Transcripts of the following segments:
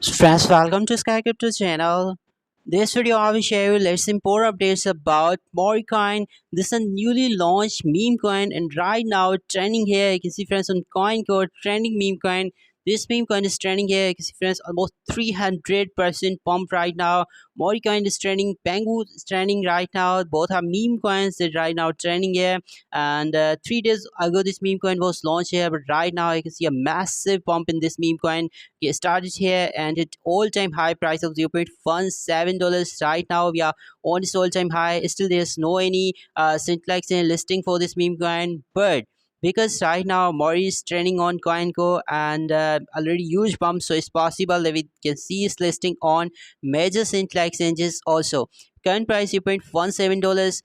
Friends, welcome to Sky Crypto channel. This video I will share you let's important updates about Moricoin. This is a newly launched meme coin and right now trending here. You can see friends on CoinCode trending meme coin. This meme coin is trending here. You can see friends almost 300% pump right now. Moricoin is trending. Pengu is trending right now. Both are meme coins that right now trending here. And 3 days ago this meme coin was launched here, but right now you can see a massive pump in this meme coin. It started here and it all-time high price of $0.17 right now. We are on this all-time high. Still there's no any syntax listing for this meme coin, but because right now Mori is trending on CoinCo and already huge pump, so it's possible that we can see its listing on major syntax exchanges also. Current price $0.17,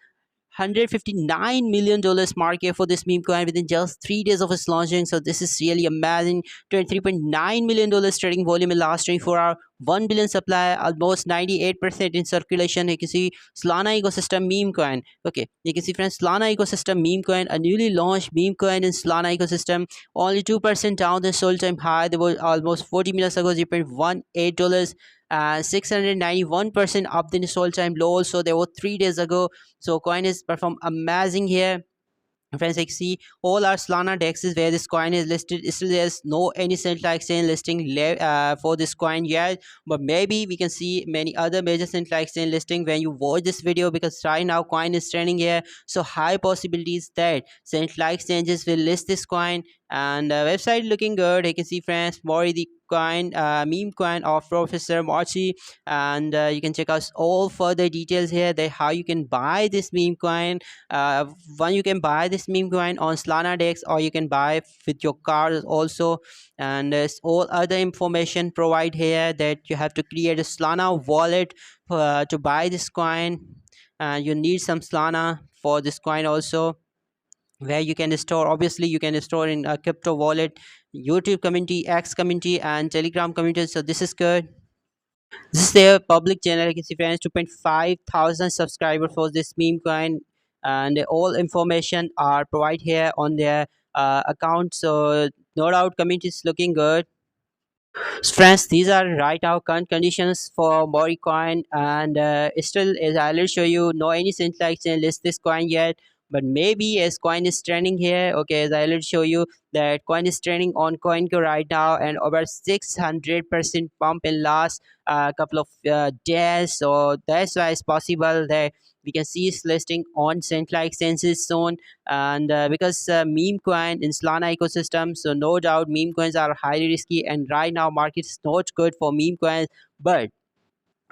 $159 million market for this meme coin within just 3 days of its launching. So this is really amazing. $23.9 million trading volume in last 24 hours. 1 billion supply, almost 98% in circulation. You can see Solana ecosystem meme coin. Okay, you can see friends, Solana ecosystem meme coin, a newly launched meme coin in Solana ecosystem. Only 2% down the soul time high. There was almost 40 minutes ago, $0.18. 691% up in its all-time low. So there were 3 days ago. So coin is performed amazing here. Friends, like see all our Solana dexes where this coin is listed. Still there's no any central exchange listing for this coin yet, but maybe we can see many other major central exchange listing when you watch this video, because right now coin is trending here. So high possibilities that central exchanges will list this coin. And website looking good. You can see friends, more the coin meme coin of Professor Mochi. And you can check out all further details here, that how you can buy this meme coin. One, you can buy this meme coin on Solana Dex, or you can buy with your card also. And there's all other information provide here, that you have to create a Solana wallet to buy this coin. And you need some Solana for this coin also, where you can store, obviously you can store in a crypto wallet, YouTube community, X community, and Telegram community. So this is good. This is their public channel. You can see friends, 2.5 thousand subscribers for this meme coin, and all information are provided here on their account. So no doubt community is looking good. So friends, these are right now current conditions for Mori coin, and still as I'll show you, no any syntax and list this coin yet. But maybe as coin is trending here, okay, as I'll show you that coin is trending on CoinCo right now, and over 600% pump in last couple of days. So that's why it's possible that we can see its listing on central exchanges soon. And because meme coin in Solana ecosystem, so no doubt meme coins are highly risky, and right now market is not good for meme coins. But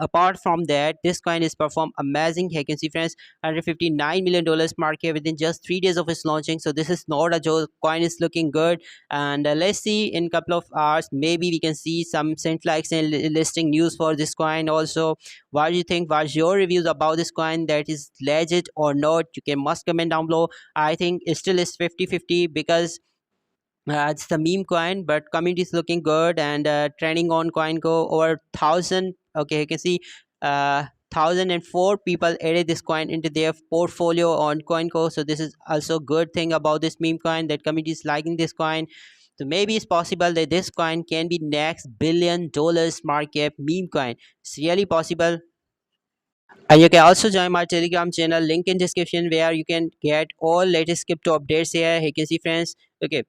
apart from that, this coin is performed amazing. You can see friends, $159 million market within just 3 days of its launching. So this is not a joke. Coin is looking good. And let's see in couple of hours, maybe we can see some central exchange listing news for this coin also. What do you think? What's your reviews about this coin, that is legit or not? You can must comment down below. I think it still is 50-50, because it's the meme coin, but community is looking good. And trending on CoinCo over thousand. Okay, you can see 1004 people added this coin into their portfolio on CoinCo. So this is also good thing about this meme coin, that community is liking this coin. So maybe it's possible that this coin can be next $1 billion market meme coin. It's really possible. And you can also join my Telegram channel, link in description, where you can get all latest crypto updates here. You can see friends. Okay,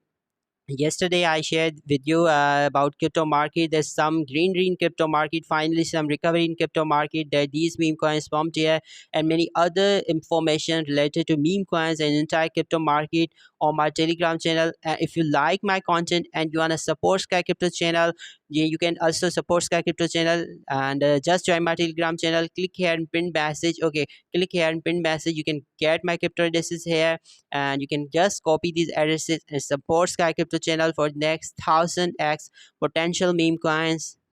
yesterday I shared with you about crypto market. There's some green crypto market, finally some recovery in crypto market, that these meme coins pumped here, and many other information related to meme coins and entire crypto market on my Telegram channel. If you like my content and you want to support Sky Crypto channel, you can also support Sky Crypto channel. And just join my Telegram channel, click here and pin message. Okay, click here and pin message. You can get my crypto addresses here, and you can just copy these addresses and support Sky Crypto channel for next 1000x potential meme coins.